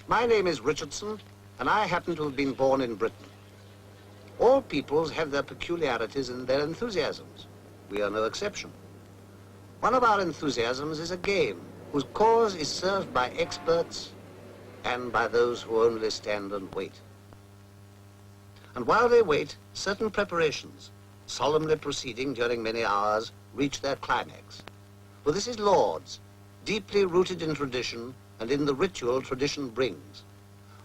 My name is Richardson, and I happen to have been born in Britain. All peoples have their peculiarities and their enthusiasms. We are no exception. One of our enthusiasms is a game whose cause is served by experts and by those who only stand and wait. And while they wait, certain preparations, solemnly proceeding during many hours, reach their climax. For this is Lord's, deeply rooted in tradition and in the ritual tradition brings,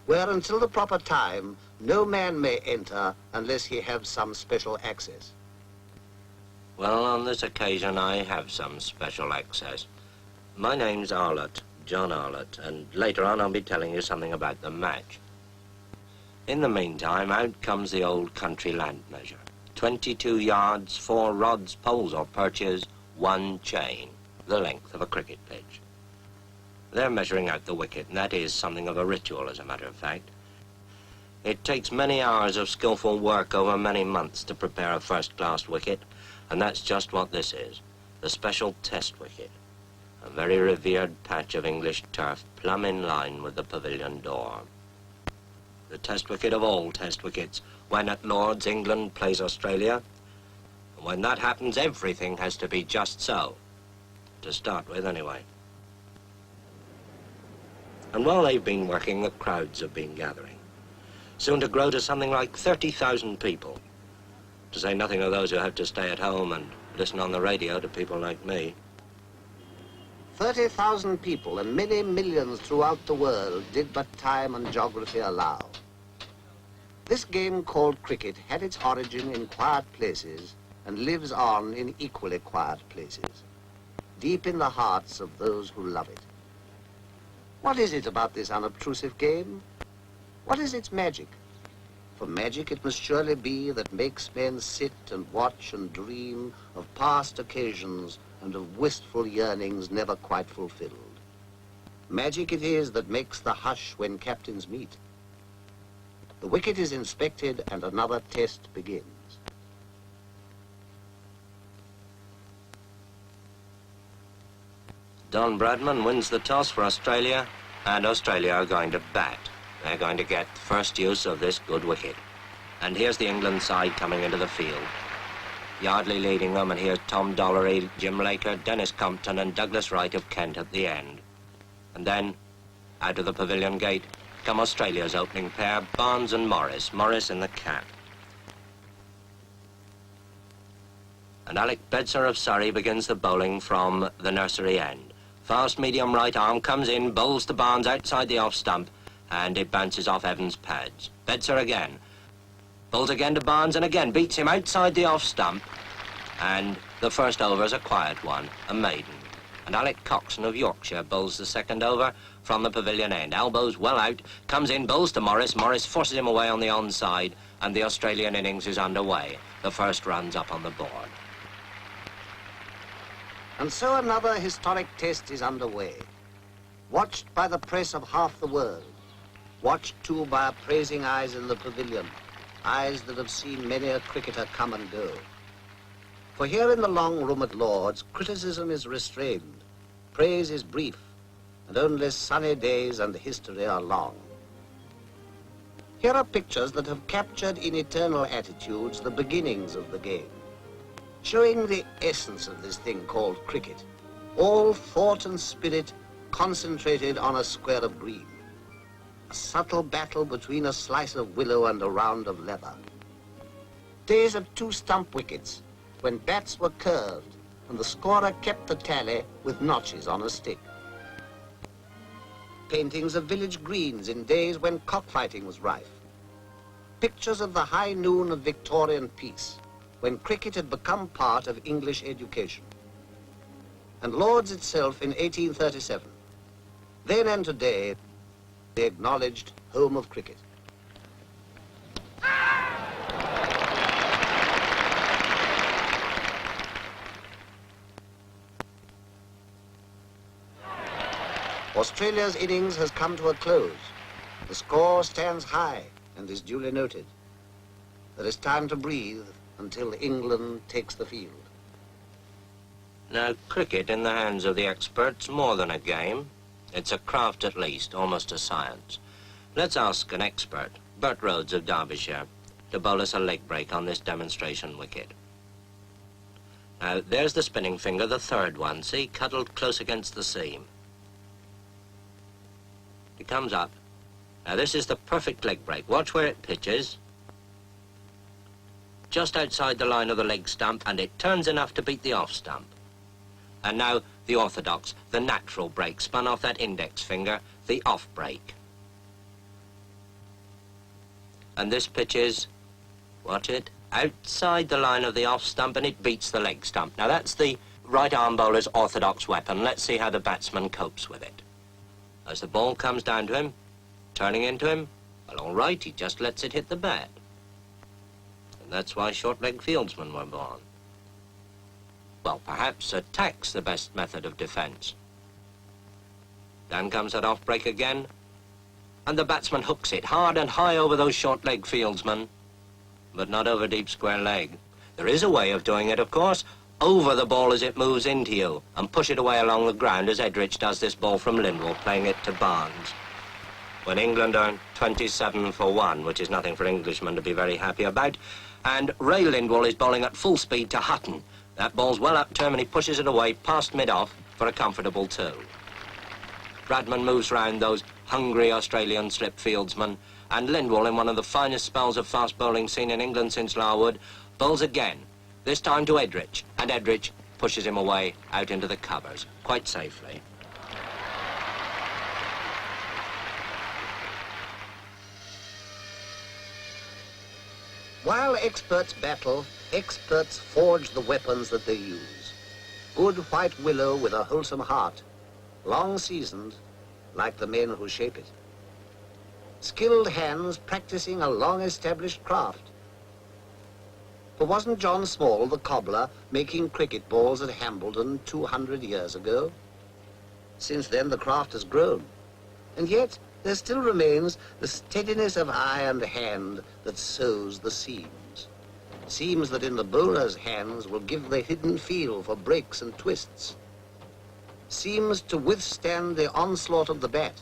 where until the proper time, no man may enter unless he have some special access. Well, on this occasion, I have some special access. My name's Arlott, John Arlott, and later on I'll be telling you something about the match. In the meantime, out comes the old country land measure. 22 yards, 4 rods, poles or perches, 1 chain, the length of a cricket pitch. They're measuring out the wicket, and that is something of a ritual, as a matter of fact. It takes many hours of skillful work over many months to prepare a first-class wicket, and that's just what this is, the special test wicket, a very revered patch of English turf plumb in line with the pavilion door. The test wicket of all test wickets, when at Lord's England plays Australia. And when that happens, everything has to be just so, to start with anyway. And while they've been working, the crowds have been gathering, soon to grow to something like 30,000 people, to say nothing of those who have to stay at home and listen on the radio to people like me. 30,000 people and many millions throughout the world did but time and geography allow. This game called cricket had its origin in quiet places and lives on in equally quiet places, deep in the hearts of those who love it. What is it about this unobtrusive game? What is its magic? For magic it must surely be that makes men sit and watch and dream of past occasions and of wistful yearnings never quite fulfilled. Magic it is that makes the hush when captains meet. The wicket is inspected and another test begins. Don Bradman wins the toss for Australia, and Australia are going to bat. They're going to get first use of this good wicket. And here's the England side coming into the field. Yardley leading them, and here's Tom Dollery, Jim Laker, Dennis Compton, and Douglas Wright of Kent at the end. And then, out of the pavilion gate, come Australia's opening pair, Barnes and Morris, Morris in the cap. And Alec Bedser of Surrey begins the bowling from the nursery end. Fast medium right arm comes in, bowls to Barnes outside the off stump, and it bounces off Evans' pads. Bedser again. Bowls again to Barnes, and again beats him outside the off stump. And the first over's a quiet one, a maiden. And Alec Coxon of Yorkshire bowls the second over from the pavilion end. Elbows well out, comes in, bowls to Morris. Morris forces him away on the onside, and the Australian innings is underway. The first run's up on the board. And so another historic test is underway, watched by the press of half the world, watched too by appraising eyes in the pavilion, eyes that have seen many a cricketer come and go. For here in the long room at Lord's, criticism is restrained, praise is brief, and only sunny days and history are long. Here are pictures that have captured in eternal attitudes the beginnings of the game, showing the essence of this thing called cricket, all thought and spirit concentrated on a square of green, a subtle battle between a slice of willow and a round of leather. Days of 2 stump wickets, when bats were curved and the scorer kept the tally with notches on a stick. Paintings of village greens in days when cockfighting was rife. Pictures of the high noon of Victorian peace, when cricket had become part of English education. And Lord's itself in 1837, then and today, the acknowledged home of cricket. Australia's innings has come to a close. The score stands high and is duly noted. There is time to breathe until England takes the field. Now, cricket in the hands of the experts, more than a game. It's a craft at least, almost a science. Let's ask an expert, Bert Rhodes of Derbyshire, to bowl us a leg break on this demonstration wicket. Now, there's the spinning finger, the third one, see, cuddled close against the seam. It comes up. Now, this is the perfect leg break. Watch where it pitches. Just outside the line of the leg stump, and it turns enough to beat the off stump. And now, the orthodox, the natural break, spun off that index finger, the off break. And this pitches, watch it, outside the line of the off stump, and it beats the leg stump. Now, that's the right arm bowler's orthodox weapon. Let's see how the batsman copes with it. As the ball comes down to him, turning into him, well, all right, he just lets it hit the bat. And that's why short-leg fieldsmen were born. Well, perhaps attack's the best method of defense. Down comes that off break again, and the batsman hooks it hard and high over those short-leg fieldsmen, but not over deep square leg. There is a way of doing it, of course, over the ball as it moves into you, and push it away along the ground, as Edrich does this ball from Lindwall, playing it to Barnes. When England are 27 for 1, which is nothing for Englishmen to be very happy about, and Ray Lindwall is bowling at full speed to Hutton. That ball's well up term, and he pushes it away past mid-off for a comfortable 2. Bradman moves round those hungry Australian slip fieldsmen, and Lindwall, in one of the finest spells of fast bowling seen in England since Larwood, bowls again, this time to Edrich, and Edrich pushes him away out into the covers, quite safely. While experts battle, experts forge the weapons that they use. Good white willow with a wholesome heart, long seasoned, like the men who shape it. Skilled hands practicing a long-established craft. For wasn't John Small, the cobbler, making cricket balls at Hambledon 200 years ago? Since then, the craft has grown. And yet, there still remains the steadiness of eye and hand that sews the seams. Seams that in the bowler's hands will give the hidden feel for breaks and twists. Seems to withstand the onslaught of the bat.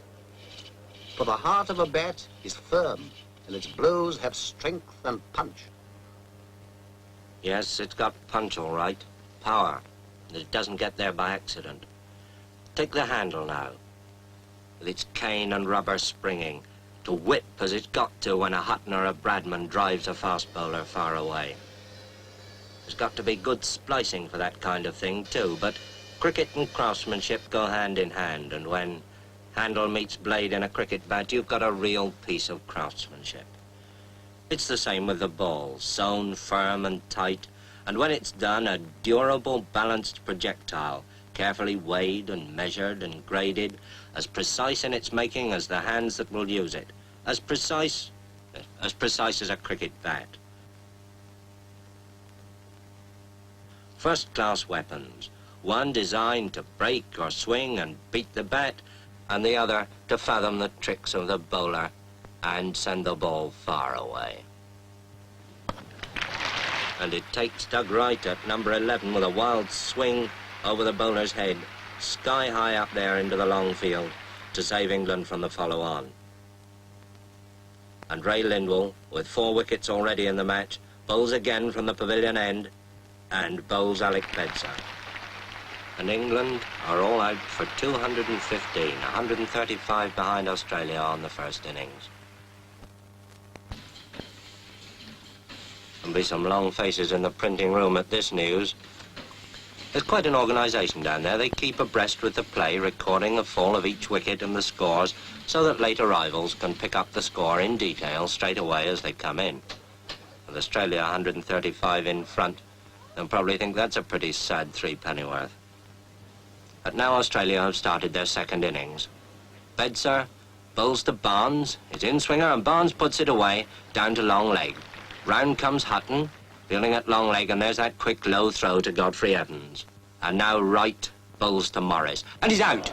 For the heart of a bat is firm, and its blows have strength and punch. Yes, it's got punch, all right. Power. And it doesn't get there by accident. Take the handle now, with its cane and rubber springing, to whip as it's got to when a Hutton or a Bradman drives a fast bowler far away. There's got to be good splicing for that kind of thing, too, but cricket and craftsmanship go hand in hand, and when handle meets blade in a cricket bat, you've got a real piece of craftsmanship. It's the same with the ball, sewn firm and tight, and when it's done, a durable, balanced projectile, carefully weighed and measured and graded, as precise in its making as the hands that will use it, as precise as a cricket bat. First-class weapons, one designed to break or swing and beat the bat, and the other to fathom the tricks of the bowler and send the ball far away. And it takes Doug Wright at number 11 with a wild swing over the bowler's head, sky high up there into the long field, to save England from the follow-on. And Ray Lindwall, with 4 wickets already in the match, bowls again from the pavilion end, and bowls Alec Bedser. And England are all out for 215, 135 behind Australia on the first innings. There'll be some long faces in the printing room at this news. There's quite an organisation down there. They keep abreast with the play, recording the fall of each wicket and the scores, so that late arrivals can pick up the score in detail straight away as they come in. With Australia 135 in front, they'll probably think that's a pretty sad threepennyworth. But now Australia have started their second innings. Bedser bowls to Barnes, his in-swinger, and Barnes puts it away, down to long leg. Round comes Hutton, fielding at long leg, and there's that quick low throw to Godfrey Evans. And now Wright bowls to Morris, and he's out.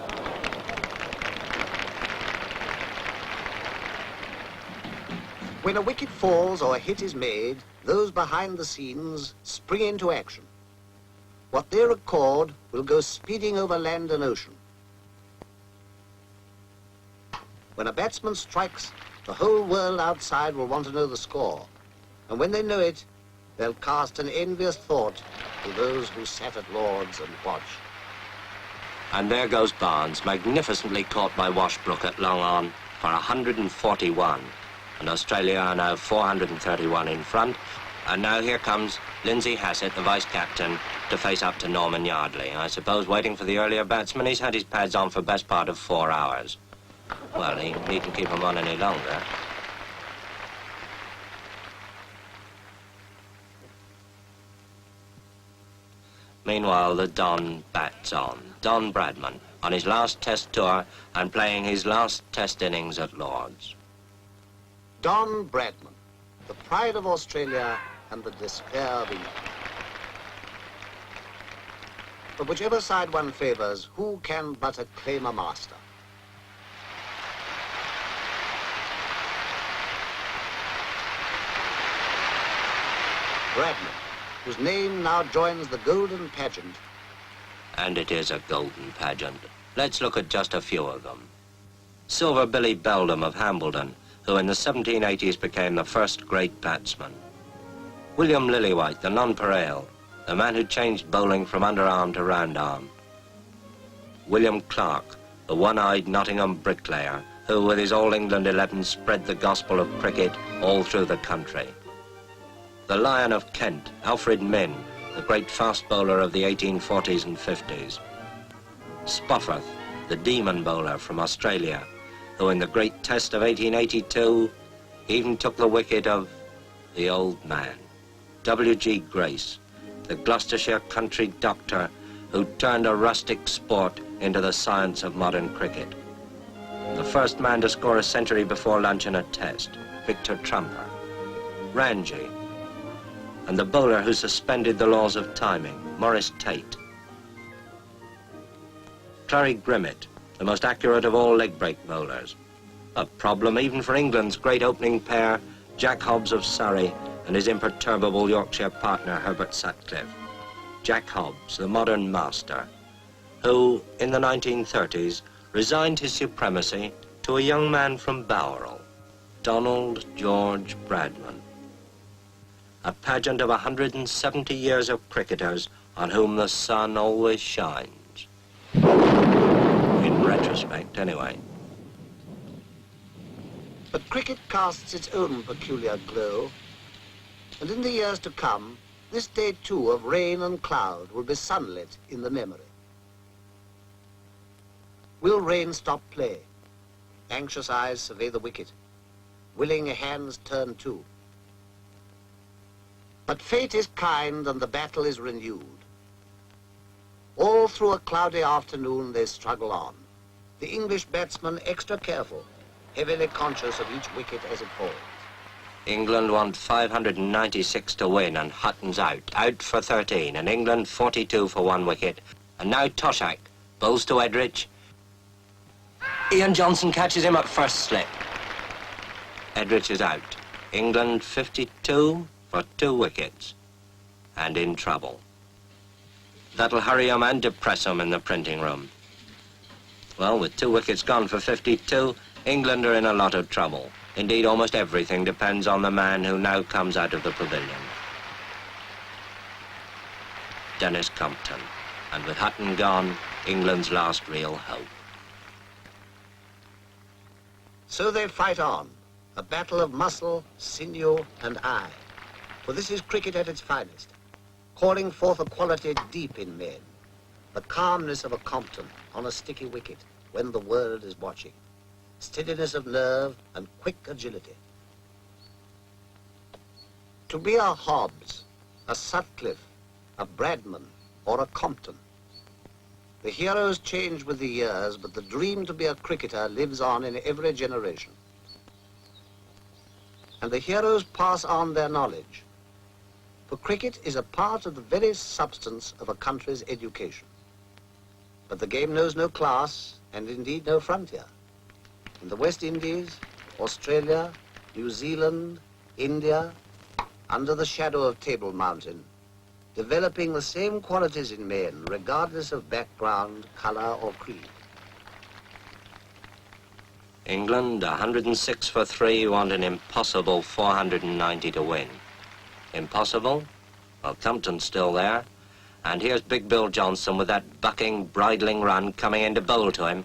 When a wicket falls or a hit is made, those behind the scenes spring into action. What they record will go speeding over land and ocean. When a batsman strikes, The whole world outside will want to know the score. And when they know it, they'll cast an envious thought to those who sat at Lord's and watched. And there goes Barnes, magnificently caught by Washbrook at long on for 141. And Australia are now 431 in front. And now here comes Lindsay Hassett, the vice-captain, to face up to Norman Yardley. I suppose waiting for the earlier batsman. He's had his pads on for best part of 4 hours. Well, he needn't keep them on any longer. Meanwhile, the Don bats on. Don Bradman, on his last test tour and playing his last test innings at Lord's. Don Bradman, the pride of Australia and the despair of England. But whichever side one favours, who can but acclaim a master? Bradman, whose name now joins the golden pageant. And it is a golden pageant. Let's look at just a few of them. Silver Billy Beldam of Hambledon, who in the 1780s became the first great batsman. William Lillywhite, the nonpareil, the man who changed bowling from underarm to round arm. William Clark, the one-eyed Nottingham bricklayer, who with his All England 11 spread the gospel of cricket all through the country. The Lion of Kent, Alfred Minn, the great fast bowler of the 1840s and 50s. Spofforth, the demon bowler from Australia, who in the great test of 1882 even took the wicket of the old man. W.G. Grace, the Gloucestershire country doctor who turned a rustic sport into the science of modern cricket. The first man to score a century before lunch in a test, Victor Trumper. Ranji, and the bowler who suspended the laws of timing, Maurice Tate. Clary Grimmett, the most accurate of all leg break bowlers. A problem even for England's great opening pair, Jack Hobbs of Surrey and his imperturbable Yorkshire partner, Herbert Sutcliffe. Jack Hobbs, the modern master, who, in the 1930s, resigned his supremacy to a young man from Bowral, Donald George Bradman. A pageant of 170 years of cricketers on whom the sun always shines. In retrospect, anyway. But cricket casts its own peculiar glow, and in the years to come, this day too of rain and cloud will be sunlit in the memory. Will rain stop play? Anxious eyes survey the wicket. Willing hands turn to. But fate is kind and the battle is renewed. All through a cloudy afternoon they struggle on. The English batsman extra careful, heavily conscious of each wicket as it falls. England want 596 to win and Hutton's out for 13, and England 42 for 1 wicket. And now Toshak bowls to Edrich. Ian Johnson catches him at first slip. Edrich is out. England 52 for 2 wickets, and in trouble. That'll hurry him and depress him in the printing room. Well, with 2 wickets gone for 52, England are in a lot of trouble. Indeed, almost everything depends on the man who now comes out of the pavilion. Dennis Compton. And with Hutton gone, England's last real hope. So they fight on, a battle of muscle, sinew, and eye. For this is cricket at its finest, calling forth a quality deep in men, the calmness of a Compton on a sticky wicket when the world is watching, steadiness of nerve and quick agility. To be a Hobbs, a Sutcliffe, a Bradman, or a Compton. The heroes change with the years, but the dream to be a cricketer lives on in every generation. And the heroes pass on their knowledge. For cricket is a part of the very substance of a country's education. But the game knows no class, and indeed no frontier. In the West Indies, Australia, New Zealand, India, under the shadow of Table Mountain, developing the same qualities in men, regardless of background, color, or creed. England, 106 for 3, want an impossible 490 to win. Impossible? Well, Compton's still there. And here's Big Bill Johnson with that bucking, bridling run coming in to bowl to him.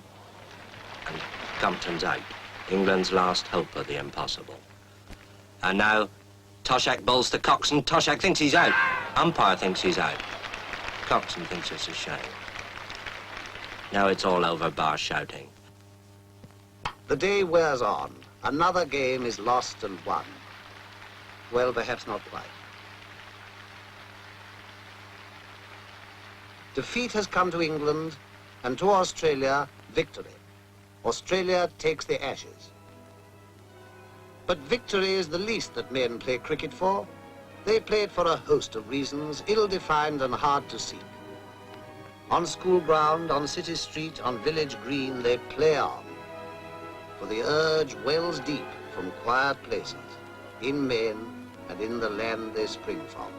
And Compton's out. England's last hope of the impossible. And now, Toshak bowls to Coxon. Toshak thinks he's out. Umpire thinks he's out. Coxon thinks it's a shame. Now it's all over, bar shouting. The day wears on. Another game is lost and won. Well, perhaps not quite. Defeat has come to England, and to Australia, victory. Australia takes the Ashes. But victory is the least that men play cricket for. They play it for a host of reasons, ill-defined and hard to seek. On school ground, on city street, on village green, they play on. For the urge wells deep from quiet places, in men and in the land they spring from.